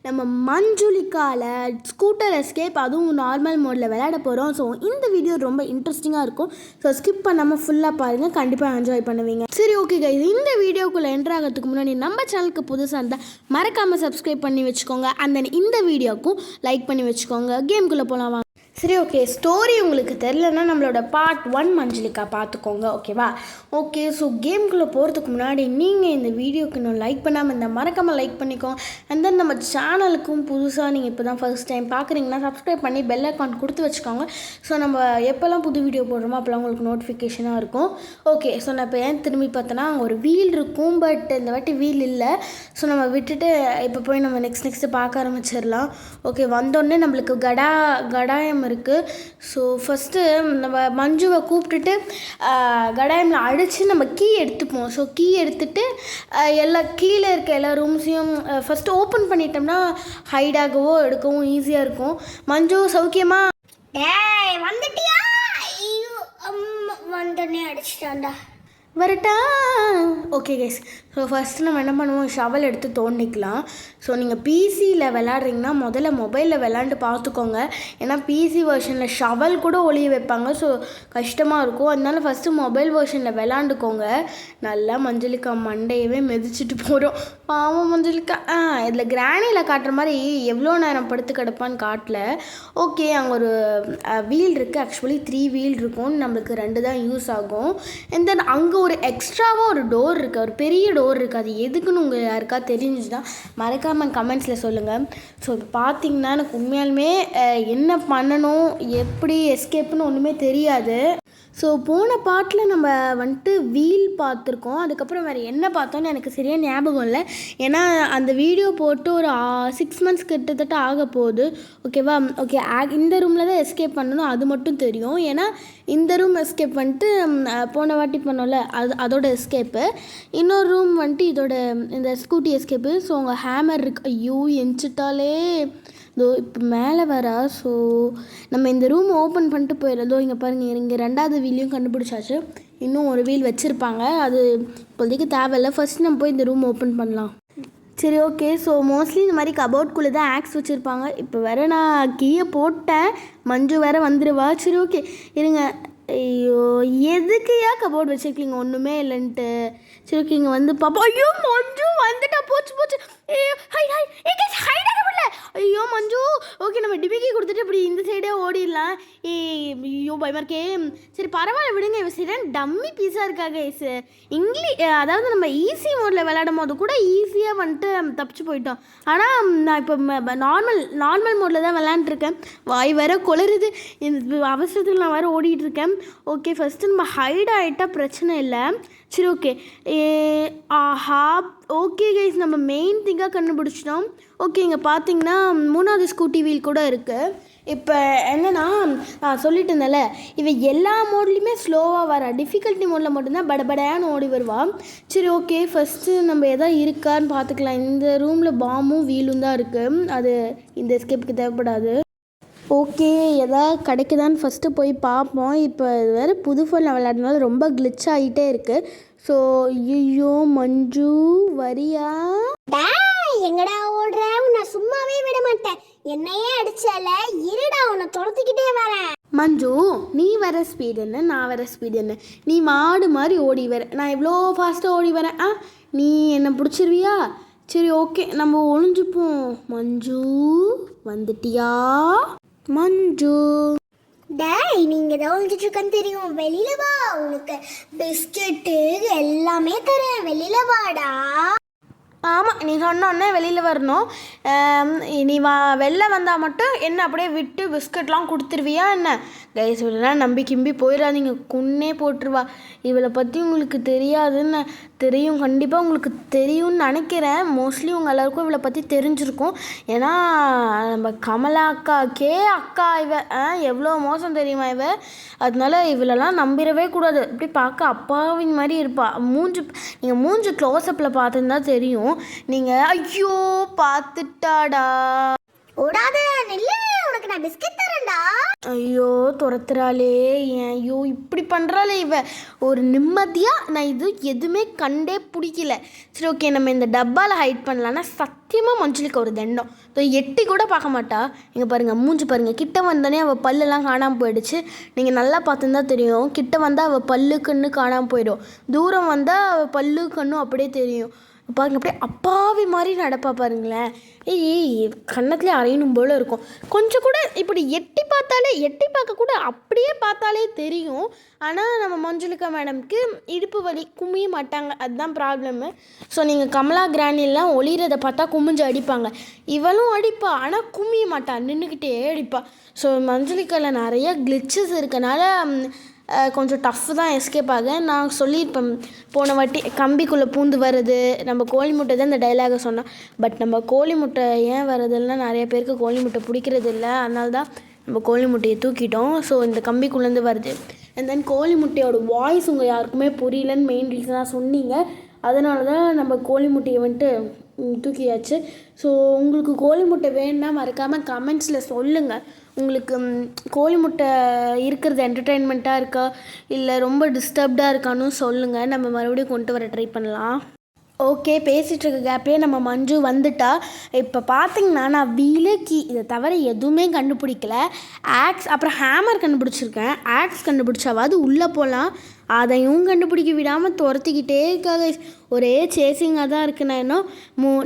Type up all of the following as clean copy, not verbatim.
நம்ம மஞ்சுளிக்காவில் scooter escape அதுவும் normal மோடில் விளையாட போகிறோம். ஸோ இந்த வீடியோ ரொம்ப இன்ட்ரெஸ்டிங்காக இருக்கும். ஸோ ஸ்கிப் பண்ணாமல் ஃபுல்லாக பாருங்கள், கண்டிப்பாக என்ஜாய் பண்ணுவீங்க. சரி, ஓகே கைஸ், இந்த வீடியோக்குள்ளே என்ட்ரு ஆகிறதுக்கு முன்னாடி நம்ம சேனலுக்கு புதுசாக இருந்தால் மறக்காமல் சப்ஸ்கிரைப் பண்ணி வச்சுக்கோங்க. அண்ட் தென் இந்த வீடியோக்கும் லைக் பண்ணி வச்சுக்கோங்க. கேம்குள்ளே போகலாம் வாங்க. சரி, ஓகே, ஸ்டோரி உங்களுக்கு தெரிலன்னா நம்மளோட பார்ட் 1 மஞ்சளிக்கா பார்த்துக்கோங்க, ஓகேவா? ஓகே, ஸோ கேம்குள்ளே போகிறதுக்கு முன்னாடி நீங்கள் இந்த வீடியோக்கு இன்னும் லைக் பண்ணாமல் இருந்தால் மறக்காமல் லைக் பண்ணிக்கோங்க. அண்ட் தென் நம்ம சேனலுக்கும் புதுசாக நீங்கள் இப்போ தான் ஃபர்ஸ்ட் டைம் பார்க்குறீங்கன்னா சப்ஸ்கிரைப் பண்ணி பெல் அக்கௌண்ட் கொடுத்து வச்சுக்கோங்க. ஸோ நம்ம எப்போல்லாம் புது வீடியோ போடுறோமோ அப்போல்லாம் உங்களுக்கு நோட்டிஃபிகேஷனாக இருக்கும். ஓகே, ஸோ நான் இப்போ ஏன் திரும்பி பார்த்தோன்னா அங்கே ஒரு வீல் இருக்கும், பட் இந்த வாட்டி வீல் இல்லை. ஸோ நம்ம விட்டுட்டு இப்போ போய் நம்ம நெக்ஸ்ட்டு பார்க்க ஆரம்பிச்சிடலாம். ஓகே, வந்தோடனே நம்மளுக்கு கடாயம் இருக்குது. ஸோ ஃபஸ்ட்டு நம்ம மஞ்சுவை கூப்பிட்டுட்டு கடாயமில் அடித்து நம்ம கீ எடுத்துப்போம். ஸோ கீ எடுத்துகிட்டு எல்லா கீழே இருக்க எல்லா ரூம்ஸையும் ஃபஸ்ட்டு ஓப்பன் பண்ணிட்டோம்னா ஹைடாகவோ எடுக்கவும் ஈஸியாக இருக்கும். மஞ்சு சௌக்கியமா? வந்துட்டியா? வந்தோடனே அடிச்சிட்டான்டா. வரட்டா? ஓகே கைஸ், ஸோ ஃபஸ்ட்டு நம்ம என்ன பண்ணுவோம், ஷவல் எடுத்து தோண்டிக்கலாம். ஸோ நீங்கள் பிசியில் விளாட்றீங்கன்னா முதல்ல மொபைலில் விளாண்டு பார்த்துக்கோங்க. ஏன்னா பிசி வெர்ஷனில் ஷவல் கூட ஒளிய வைப்பாங்க. ஸோ கஷ்டமாக இருக்கும். அதனால ஃபஸ்ட்டு மொபைல் வெர்ஷனில் விளாண்டுக்கோங்க. நல்லா மஞ்சளிக்கா மண்டையவே மிதிச்சுட்டு போகிறோம். பாவம் மஞ்சளிக்கா. இதில் கிராணியில் காட்டுற மாதிரி எவ்வளோ நேரம் படுத்து கிடப்பான்னு காட்டல. ஓகே, அங்கே ஒரு வீல் இருக்குது. ஆக்சுவலி 3 வீல் இருக்கும், நம்மளுக்கு 2 தான் யூஸ் ஆகும். அண்ட் தென் அங்கே ஒரு எக்ஸ்ட்ராவாக ஒரு டோர் இருக்குது, ஒரு பெரிய டோர் இருக்குது. அது எதுக்குன்னு உங்களுக்கு யாருக்கா தெரிஞ்சுன்னா மறக்காமல் கமெண்ட்ஸில் சொல்லுங்கள். ஸோ இப்போ பார்த்தீங்கன்னா எனக்கு உண்மையாலுமே என்ன பண்ணணும், எப்படி எஸ்கேப்புன்னு ஒன்றுமே தெரியாது. ஸோ போன பாட்டில் நம்ம வந்துட்டு வீல் பார்த்துருக்கோம். அதுக்கப்புறம் வேறு என்ன பார்த்தோன்னு எனக்கு சரியாக ஞாபகம் இல்லை. ஏன்னா அந்த வீடியோ போட்டு ஒரு 6 மந்த்ஸ் கிட்டத்தட்ட ஆக போகுது, ஓகேவா? ஓகே, இந்த ரூமில் தான் எஸ்கேப் பண்ணணும், அது மட்டும் தெரியும். ஏன்னா இந்த ரூம் எஸ்கேப் வந்துட்டு போன வாட்டி பண்ணோம்ல, அதோட எஸ்கேப்பு. இன்னொரு ரூம் வந்துட்டு இதோட இந்த ஸ்கூட்டி எஸ்கேப்பு. ஸோ உங்கள் ஹேமர் இருக்குது. ஐயோ, எஞ்சிட்டாலே இதோ இப்போ மேலே வரா. ஸோ நம்ம இந்த ரூம் ஓப்பன் பண்ணிட்டு போயிடுறதோ. இங்கே பாருங்கள், இங்கே 2வது வீலையும் கண்டுபிடிச்சாச்சு. இன்னும் ஒரு வீல் வச்சுருப்பாங்க, அது இப்போதைக்கு தேவையில்லை. ஃபஸ்ட் நம்ம போய் இந்த ரூம் ஓப்பன் பண்ணலாம். சரி, ஓகே, ஸோ மோஸ்ட்லி இந்த மாதிரி கபோர்ட்குள்ளே தான் ஆக்ஸ் வச்சுருப்பாங்க. இப்போ வேறு நான் கீயை போட்டேன், மஞ்சு வேறு வந்துடுவா. சரி, ஓகே, இருங்க. ஐயோ, எதுக்குயா கபோர்டு வச்சுருக்கீங்க? ஒன்றுமே இல்லைன்ட்டு. சரி, ஓகே, இங்கே வந்து பாப்பா. ஐயோ, மஞ்சு வந்துட்டா. போச்சு. ஐயோ மஞ்சு, ஓகே, நம்ம டிபிக்கி கொடுத்துட்டு இப்படி இந்த சைடே ஓடிடலாம். ஐயோ, பயமாக இருக்கே. சரி, பரவாயில்ல, விடுங்க. இவன் சரியான டம்மி பீஸாக இருக்காங்க. அதாவது நம்ம ஈஸி மோடில் விளையாடும் போது கூட ஈஸியாக வந்துட்டு தப்பிச்சு போயிட்டோம். ஆனால் நான் இப்போ நார்மல் மோடில் தான் விளையாண்டுருக்கேன். வாய் வேற குளருது, இந்த அவசரத்தில் நான் வேறு ஓடிட்டுருக்கேன். ஓகே, ஃபஸ்ட்டு நம்ம ஹைட் ஆகிட்டால் பிரச்சனை இல்லை. சரி, ஓகே. ஆஹா, ஓகே கைஸ், நம்ம மெயின் திங்காக கண்டுபிடிச்சிட்டோம். ஓகே, இங்கே பார்த்தீங்கன்னா 3வது ஸ்கூட்டி வீல் கூட இருக்குது. இப்போ என்னென்னா, நான் சொல்லிட்டு இருந்தேன்ல, இவன் எல்லா மோட்லேயுமே ஸ்லோவாக வர, டிஃபிகல்ட்டி மோடில் மட்டும்தான் படபடான்னு ஓடி வருவான். சரி, ஓகே, ஃபஸ்ட்டு நம்ம எதாவது இருக்கான்னு பார்த்துக்கலாம். இந்த ரூமில் பாம்பும் வீலும் தான் இருக்குது, அது இந்த எஸ்கேப்புக்கு தேவைப்படாது. ஓகே, எதாவது கிடைக்குதான்னு ஃபஸ்ட்டு போய் பார்ப்போம். இப்போ இது வேறு புது ஃபோனில் விளையாடுறதுனால ரொம்ப கிளிச் ஆகிட்டே இருக்குது. ஸோ ஐயோ, மஞ்சு வரியா? எங்கடா ஓடுற? நான் சும்மாவே விட மாட்டேன். என்னையே அடிச்சால, இருடா, உன்னை துரத்திக்கிட்டே வரேன். மஞ்சு, நீ வர ஸ்பீடு என்ன, நான் வர ஸ்பீடு என்ன? நீ மாடு மாதிரி ஓடி வர, நான் எவ்வளோ ஃபாஸ்ட்டாக ஓடி வரேன். நீ என்னை பிடிச்சிருவியா? சரி, ஓகே, நம்ம ஒளிஞ்சுப்போம். மஞ்சு வந்துட்டியா? மஞ்சு, டேய், நீங்கள் எதாவது ஒழிஞ்சிட்டு இருக்கன்னு தெரியும். வெளியில் வா, உனக்கு பிஸ்கெட்டு எல்லாமே தரேன். வெளியில் வாடா. ஆமாம், நீ சொன்னோன்னே வெளியில் வரணும். நீ வெளில வந்தால் மட்டும் என்ன அப்படியே விட்டு பிஸ்கட்லாம் கொடுத்துருவியா என்ன? கைஸ், இவளெல்லாம் நம்பி கிம்பி போயிடாதீங்க, கொன்னே போட்டுருவா. இவளை பற்றி உங்களுக்கு தெரியாதுன்னு தெரியும், கண்டிப்பாக உங்களுக்கு தெரியும்னு நினைக்கிறேன். மோஸ்ட்லி உங்கள் எல்லாருக்கும் இவளை பற்றி தெரிஞ்சிருக்கும். ஏன்னா நம்ம கமலா அக்கா இவ எவ்வளோ மோசம் தெரியுமா இவ. அதனால இவளெல்லாம் நம்பிடவே கூடாது. இப்படி பார்க்க அப்பாவின் மாதிரி இருப்பாள். நீங்கள் மூஞ்சி க்ளோஸ்அப்பில் பார்த்துருந்தா தெரியும். நீங்கள் ஐயோ பார்த்துட்டாடா. ஓடாத, நில்லு, உனக்கு உனக்கு நான் பிஸ்கட் தரேன்டா. ஐயோ துரத்துறாளே, ஐயோ இப்படி பண்ணுறாளே இவ. ஒரு நிம்மதியாக நான் இது எதுவுமே கண்டே பிடிக்கல. சரி ஓகே, நம்ம இந்த டப்பாவில் ஹைட் பண்ணலான்னா சத்தியமாக மஞ்சளுக்கு ஒரு தண்டம். எட்டி கூட பார்க்க மாட்டா. இங்கே பாருங்கள், மூஞ்சி பாருங்கள். கிட்ட வந்தோடனே அவள் பல்லெல்லாம் காணாமல் போயிடுச்சு. நீங்கள் நல்லா பார்த்துருந்தா தெரியும். கிட்ட வந்தால் அவள் பல்லு கண்ணு காணாமல் போயிடும். தூரம் வந்தால் அவள் பல்லு கண்ணும் அப்படியே தெரியும். பாருங்க, அப்படியே அப்பாவி மாதிரி நடப்பா பாருங்களேன். ஏய் கன்னத்துலேயே அரையணும் போல இருக்கும். கொஞ்சம் கூட இப்படி எட்டி பார்க்க கூட அப்படியே பார்த்தாலே தெரியும். ஆனால் நம்ம மஞ்சுளிகா மேடம்க்கு இடுப்பு வலி, குமிய மாட்டாங்க, அதுதான் ப்ராப்ளம்மு. ஸோ நீங்கள் கமலா கிராணிலாம் ஒளிகிறத பார்த்தா குமிஞ்சு அடிப்பாங்க. இவளும் அடிப்பா, ஆனால் குமிய மாட்டா, நின்றுக்கிட்டே அடிப்பா. ஸோ மஞ்சுளிகாவில் நிறைய கிளிச்சஸ் இருக்கனால கொஞ்சம் டஃப் தான் எஸ்கேப் ஆக. நான் சொல்லியிருப்பேன் போன வாட்டி, கம்பிக்குள்ளே பூந்து வருது. நம்ம கோழி முட்டை தான் இந்த டைலாகை சொன்னோம். பட் நம்ம கோழி முட்டை ஏன் வரதில்லைன்னா நிறைய பேருக்கு கோழி முட்டை பிடிக்கிறது இல்லை. அதனால தான் நம்ம கோழி முட்டையை தூக்கிட்டோம். ஸோ இந்த கம்பிக்குள்ளேருந்து வருது. அண்ட் தென் கோழி முட்டையோட வாய்ஸ் உங்கள் யாருக்குமே புரியலன்னு மெயின் ரீசனாக சொன்னீங்க. அதனால தான் நம்ம கோழி முட்டையை வந்துட்டு தூக்கியாச்சு. ஸோ உங்களுக்கு கோழி முட்டை வேணுன்னா மறக்காமல் கமெண்ட்ஸில் சொல்லுங்கள். உங்களுக்கு கோழி முட்டை இருக்கிறது என்டர்டெயின்மெண்ட்டாக இருக்கா இல்லை ரொம்ப டிஸ்டர்ப்டாக இருக்கான்னு சொல்லுங்கள். நம்ம மறுபடியும் கொண்டு வர ட்ரை பண்ணலாம். ஓகே, பேசிகிட்டு இருக்க கேப்லேயே நம்ம மஞ்சு வந்துட்டா. இப்போ பார்த்தீங்கன்னா நான் வீலு கீ இதை தவிர எதுவுமே கண்டுபிடிக்கல. ஆக்ஸ் அப்புறம் ஹேமர் கண்டுபிடிச்சிருக்கேன். ஆக்ஸ் கண்டுபிடிச்சாவது உள்ளே போகலாம். அதையும் கண்டுபிடிக்க விடாமல் துரத்திக்கிட்டே இருக்காங்க. ஒரே சேசிங்காக தான் இருக்குது. நான் இன்னும்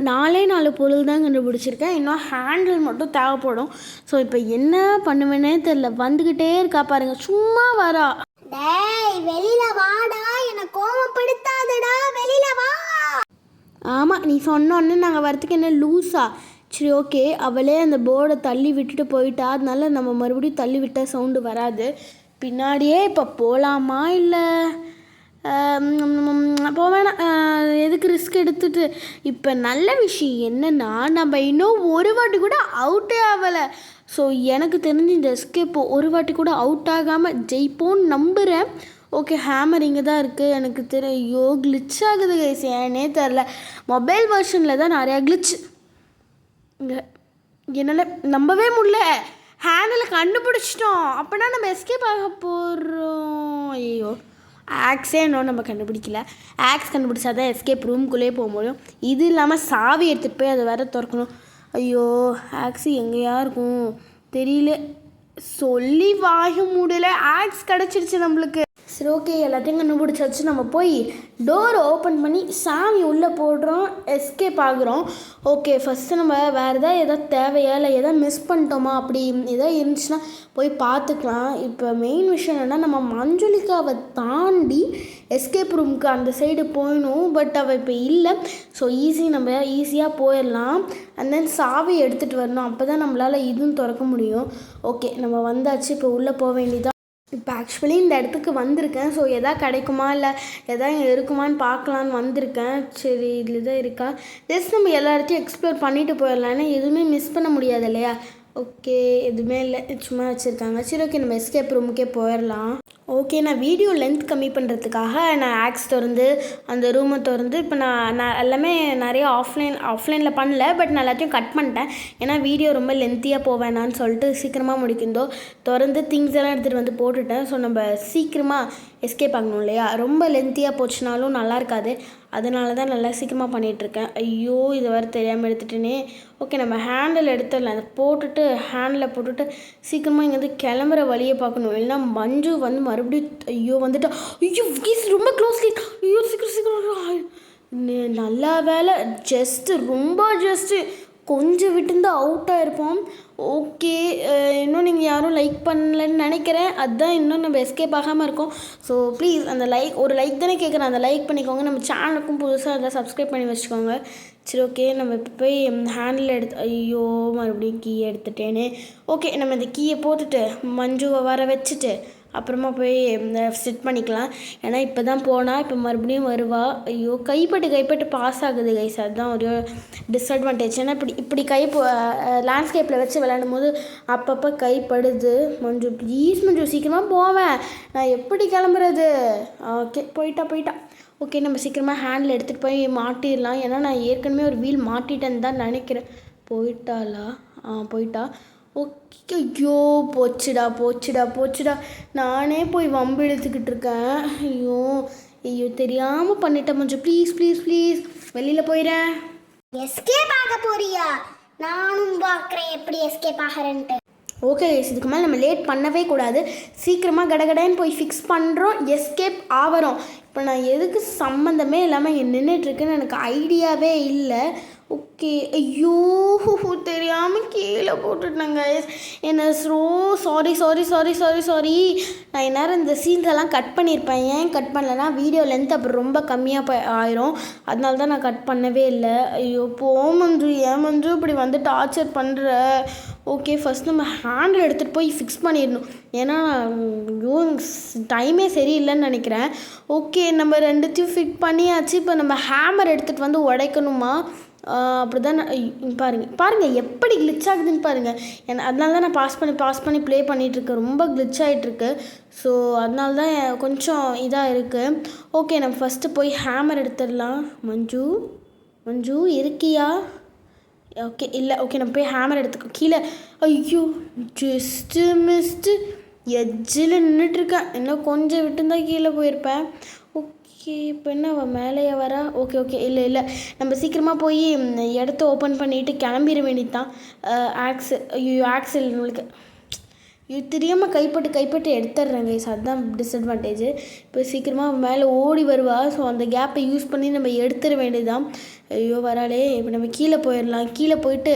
4 பொருள் தான் கண்டுபிடிச்சிருக்கேன். இன்னும் ஹேண்டில் மட்டும் தேவைப்படும். ஸோ இப்போ என்ன பண்ணுவேன்னே தெரில. வந்துக்கிட்டே இருக்கா பாருங்க, சும்மா வரா. டேய் வெளியில வாடா, என்ன கோவப்படுத்தாதடா, வெளியில வா. ஆமாம், நீ சொன்னோன்னே நாங்கள் வரத்துக்கு என்ன லூஸா? சரி ஓகே, அவளே அந்த போர்டை தள்ளி விட்டுட்டு போயிட்டா. அதனால நம்ம மறுபடியும் தள்ளி விட்ட சவுண்டு வராது. பின்னாடியே இப்போ போகலாமா இல்லை போவேணா? எதுக்கு ரிஸ்க் எடுத்துட்டு? இப்போ நல்ல விஷயம் என்னென்னா நம்ம இன்னும் ஒரு வாட்டி கூட அவுட்டே ஆகலை. ஸோ எனக்கு தெரிஞ்சு இந்த எஸ்கேப் ஒரு வாட்டி கூட அவுட் ஆகாமல் ஜெயிப்போன்னு நம்புகிறேன். ஓகே, ஹேமர் இங்கே தான் இருக்குது. எனக்கு ஐயோ கிளிச் ஆகுது கைஸ், ஏன்னே தெரில. மொபைல் வெர்ஷனில் தான் நிறையா கிளிச். இங்கே என்னால் நம்பவே முடியல. ஹேண்டில் கண்டுபிடிச்சிட்டோம், அப்போனா நம்ம எஸ்கேப் ஆக போகிறோம். ஐயோ, ஆக்ஸே இன்னும் நம்ம கண்டுபிடிக்கல. ஆக்ஸ் கண்டுபிடிச்சா தான் எஸ்கேப் ரூம்குள்ளே போக முடியும். இது இல்லாமல் சாவி எடுத்துகிட்டு போய் அதை வேறு திறக்கணும். ஐயோ, ஆக்ஸு எங்கேயா இருக்கும் தெரியல. சொல்லி வாய மூடல. ஆக்ஸ் கிடச்சிருச்சு நம்மளுக்கு. சரி ஓகே, எல்லாத்தையும் கண்டுபிடிச்சாச்சு. நம்ம போய் டோரை ஓப்பன் பண்ணி சாமி உள்ளே போடுறோம், எஸ்கேப் ஆகுறோம். ஓகே, ஃபஸ்ட்டு நம்ம வேறு எதாவது தேவையா இல்லை எதாவது மிஸ் பண்ணிட்டோமா அப்படி எதாவது இருந்துச்சுன்னா போய் பார்த்துக்கலாம். இப்போ மெயின் விஷயம் என்னென்னா நம்ம மஞ்சுளிகாவை தாண்டி எஸ்கேப் ரூமுக்கு அந்த சைடு போயிடணும். பட் அவள் இப்போ இல்லை. ஸோ நம்ம ஈஸியாக போயிடலாம். அண்ட் தென் சாவி எடுத்துகிட்டு வரணும். அப்போ தான் நம்மளால் இதுவும் திறக்க முடியும். ஓகே, நம்ம வந்தாச்சு. இப்போ உள்ளே போக வேண்டியதான். இப்போ ஆக்சுவலி இந்த இடத்துக்கு வந்திருக்கேன். ஸோ எதாவது கிடைக்குமா இல்லை எதாவது இருக்குமான்னு பார்க்கலான்னு வந்திருக்கேன். சரி, இதில் தான் இருக்கா? ஜஸ்ட் நம்ம எல்லா இடத்தையும் எக்ஸ்ப்ளோர் பண்ணிட்டு போயிடலாம். ஏன்னா எதுவுமே மிஸ் பண்ண முடியாது இல்லையா? ஓகே, எதுவுமே இல்லை, சும்மா வச்சுருக்காங்க. சரி ஓகே, நம்ம எஸ்கேப் ரூமுக்கே போயிடலாம். ஓகே, நான் வீடியோ லென்த் கம்மி பண்ணுறதுக்காக நான் ஆக்ஸ் திறந்து அந்த ரூமை திறந்து இப்போ நான் எல்லாமே நிறைய ஆஃப்லைனில் பண்ணல. பட் நான் எல்லாத்தையும் கட் பண்ணிட்டேன். ஏன்னா வீடியோ ரொம்ப லென்த்தியாக போவேணான்னு சொல்லிட்டு சீக்கிரமாக முடிக்கிறதோ திறந்து திங்ஸ் எல்லாம் எடுத்துகிட்டு வந்து போட்டுட்டேன். ஸோ நம்ம சீக்கிரமாக எஸ்கேப் ஆகணும் இல்லையா? ரொம்ப லென்த்தியாக போச்சுனாலும் நல்லா இருக்காது. அதனால தான் நல்லா சீக்கிரமாக பண்ணிகிட்ருக்கேன். ஐயோ, இது வேறு தெரியாமல் எடுத்துட்டேனே. ஓகே, நம்ம ஹேண்டில் எடுத்துடலாம். அதை போட்டுட்டு ஹேண்டில் போட்டுட்டு சீக்கிரமாக இங்கேருந்து கிளம்புற வழியை பார்க்கணும். இல்லைன்னா மஞ்சு வந்து மறுபடியும் ஐயோ வந்துட்டு ஐயோ ரொம்ப க்ளோஸ்லி. ஐயோ சீக்கிரம் நல்லா வேலை. ஜஸ்ட்டு கொஞ்சம் விட்டுருந்து அவுட் ஆகிருப்போம். ஓகே, இன்னும் நீங்கள் யாரும் லைக் பண்ணலன்னு நினைக்கிறேன். அதுதான் இன்னும் நம்ம எஸ்கேப் ஆகாமல் இருக்கோம். ஸோ ப்ளீஸ் அந்த ஒரு லைக் தானே கேட்குறேன், அந்த லைக் பண்ணிக்கோங்க. நம்ம சேனலுக்கும் புதுசாக அதை சப்ஸ்கிரைப் பண்ணி வச்சுக்கோங்க. சரி ஓகே, நம்ம இப்போ போய் ஹேண்டில் ஐயோ மறுபடியும் கீயை எடுத்துட்டேனே. ஓகே, நம்ம இந்த கீயை போட்டுட்டு மஞ்சுவை வர வச்சுட்டு அப்புறமா போய் செட் பண்ணிக்கலாம். ஏன்னா இப்போ தான் போனால் இப்போ மறுபடியும் வருவா. ஐயோ, கைப்பட்டு பாஸ் ஆகுது கைஸ். அதுதான் ஒரு டிஸ்அட்வான்டேஜ். ஏன்னா இப்படி லேண்ட்ஸ்கேப்பில் வச்சு விளையாடும் போது அப்பப்போ கைப்படுது. மஞ்சு ப்ளீஸ் மஞ்சு சீக்கிரமாக போவேன், நான் எப்படி கிளம்புறது? ஓகே, போயிட்டா. ஓகே, நம்ம சீக்கிரமாக ஹேண்டில் எடுத்துகிட்டு போய் மாட்டிடலாம். ஏன்னா நான் ஏற்கனவே ஒரு வீல் மாட்டிட்டேன்னு தான் நினைக்கிறேன். போயிட்டா. ஓகே. ஐயோ போச்சுடா போச்சுடா போச்சுடா. நானே போய் வம்பு இழுத்துக்கிட்டு இருக்கேன். ஐயோ ஐயோ தெரியாமல் பண்ணிட்டேன். கொஞ்சம் ப்ளீஸ் ப்ளீஸ் ப்ளீஸ் வெளியில் போயிடுறேன். எஸ்கேப் ஆக போறியா? நானும் பார்க்குறேன் எப்படி எஸ்கேப் ஆகிறேன்ட்டு. ஓகே கைஸ், இதுக்கு மேலே நம்ம லேட் பண்ணவே கூடாது. சீக்கிரமாக கடகடன்னு போய் ஃபிக்ஸ் பண்ணுறோம், எஸ்கேப் ஆகிறோம். இப்போ நான் எதுக்கு சம்மந்தமே இல்லாமல் இங்கே நின்றுட்டுருக்குன்னு எனக்கு ஐடியாவே இல்லை. ஓகே. ஐயோ தெரியாமல் கீழே போட்டுட்டேன் கைஸ். என்ன sorry sorry sorry sorry sorry. நான் இந்நேரம் இந்த சீன்ஸ் எல்லாம் கட் பண்ணியிருப்பேன். ஏன் கட் பண்ணலைன்னா வீடியோ லென்த் அப்புறம் ரொம்ப கம்மியாக ஆயிரும். அதனால தான் நான் கட் பண்ணவே இல்லை. ஐயோ மஞ்சு, ஏன் மஞ்சு இப்படி வந்து டார்ச்சர் பண்ணுற? ஓகே, ஃபஸ்ட் நம்ம ஹேண்டில் எடுத்துகிட்டு போய் ஃபிக்ஸ் பண்ணிடணும். ஏன்னா ஐயோ டைமே சரியில்லைன்னு நினைக்கிறேன். ஓகே, நம்ம ரெண்டுத்தையும் ஃபிட் பண்ணியாச்சு. இப்போ நம்ம ஹேமர் எடுத்துகிட்டு வந்து உடைக்கணுமா? அப்படி தான் பாருங்கள் எப்படி கிளிச் ஆகுதுன்னு பாருங்கள். அதனால தான் நான் பாஸ் பண்ணி ப்ளே பண்ணிகிட்ருக்கேன். ரொம்ப கிளிச் ஆகிட்டுருக்கு. ஸோ அதனால தான் கொஞ்சம் இதாக இருக்குது. ஓகே, நம்ம ஃபஸ்ட்டு போய் ஹேமர் எடுத்துடலாம். மஞ்சு இருக்கியா? ஓகே இல்லை. ஓகே, நம்ம போய் ஹேமர் எடுத்துக்கோ. கீழே ஐயோ ஜஸ்ட்டு மிஸ்ட்டு எட்ஜில் நின்றுட்டுருக்கேன். இன்னும் கொஞ்சம் விட்டுருந்தா கீழே போயிருப்பேன். ஓகே, இப்போ என்ன அவள் மேலேயே வரா? ஓகே ஓகே இல்லை இல்லை, நம்ம சீக்கிரமாக போய் இடத்த ஓப்பன் பண்ணிவிட்டு கிளம்பிட வேண்டியது தான். ஆக்சல் நம்மளுக்கு இது தெரியாமல் கைப்பட்டு எடுத்துடுறாங்க. ஸோ அதுதான் டிஸ்அட்வான்டேஜ். இப்போ சீக்கிரமாக மேலே ஓடி வருவா. ஸோ அந்த கேப்பை யூஸ் பண்ணி நம்ம எடுத்துட வேண்டியதுதான். ஐயோ வராளே. இப்போ நம்ம கீழே போயிடலாம். கீழே போயிட்டு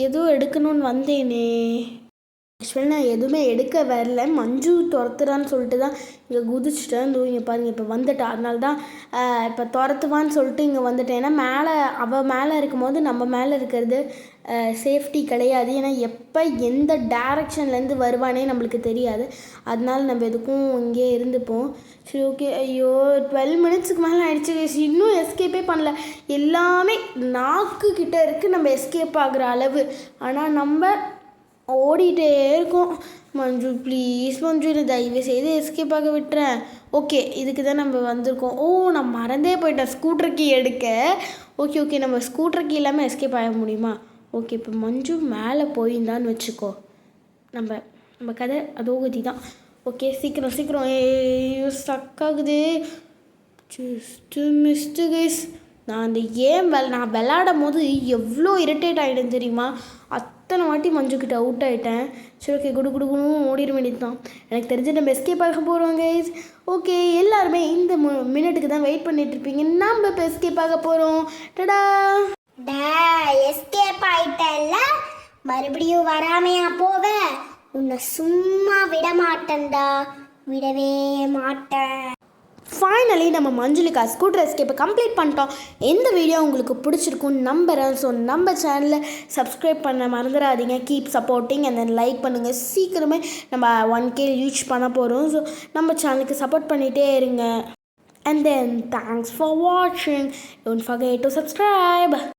ஏதோ எடுக்கணும்னு வந்தேனே. ஆக்சுவலி நான் எதுவுமே எடுக்க வரல. மஞ்சு துரத்துறான்னு சொல்லிட்டு தான் இங்கே குதிச்சிட்டேன். இங்கே பாருங்கள் இப்போ வந்துட்டா. அதனால தான் இப்போ துரத்துவான்னு சொல்லிட்டு இங்கே வந்துட்டேன். ஏன்னா அவள் மேலே இருக்கும்போது நம்ம மேலே இருக்கிறது சேஃப்டி கிடையாது. ஏன்னா எப்போ எந்த டைரக்ஷன்லேருந்து வருவானே நம்மளுக்கு தெரியாது. அதனால நம்ம எதுக்கும் இங்கே இருந்துப்போம். சரி ஓகே. ஐயோ 12 மினிட்ஸுக்கு மேலே ஆகிடுச்சு. இன்னும் எஸ்கேப்பே பண்ணல. எல்லாமே நாக்கு கிட்டே இருக்குது நம்ம எஸ்கேப் ஆகிற அளவு. ஆனால் நம்ம ஓடிட்டே இருக்கோம். மஞ்சு ப்ளீஸ் மஞ்சு, என்னை தயவு செய்து எஸ்கேப் ஆக விட்டுறேன். ஓகே, இதுக்கு தான் நம்ம வந்திருக்கோம். நான் மறந்தே போயிட்டேன் ஸ்கூட்டர் கீ எடுக்க. ஓகே, நம்ம ஸ்கூட்டர் கீ இல்லாமல் எஸ்கேப் ஆக முடியுமா? ஓகே, இப்போ மஞ்சு மேலே போயிருந்தான்னு வச்சுக்கோ. நம்ம கதை அதோ கதி தான். ஓகே, சீக்கிரம் ஸ்டக் ஆகுது. Just missed guys. நான் விளாடும் போது எவ்வளோ இரிட்டேட் ஆகிடும் தெரியுமா? அத்தனை வாட்டி மஞ்சுக்கிட்ட அவுட் ஆகிட்டேன். சரி ஓகே, குடுன்னு ஓடிட வேண்டியது தான். எனக்கு தெரிஞ்சு நம்ம எஸ்கேப் ஆக போகிறோம் கைஸ். ஓகே, எல்லாருமே இந்த மினிட்டுக்கு தான் வெயிட் பண்ணிகிட்ருப்பீங்க. நம்ம இப்போ எஸ்கேப் ஆக போகிறோம். டடா எஸ்கேப் ஆயிட்டல்ல, மறுபடியும் வராமையா போவ? உன்னை சும்மா விட மாட்டேன்டா, விடவே மாட்டேன். ஃபைனலி நம்ம மஞ்சுளிகா ஸ்கூட்டர் எஸ்கேப்பை கம்ப்ளீட் பண்ணிட்டோம். எந்த வீடியோ உங்களுக்கு பிடிச்சிருக்குன்னு நம்புகிறேன். ஸோ நம்ம சேனலை சப்ஸ்கிரைப் பண்ண மறந்துடாதீங்க. Keep supporting and then like பண்ணுங்கள். சீக்கிரமே நம்ம 1K ரீச் பண்ண போகிறோம். ஸோ நம்ம சேனலுக்கு சப்போர்ட் பண்ணிகிட்டே இருங்க. And then thanks for watching. Don't forget to subscribe.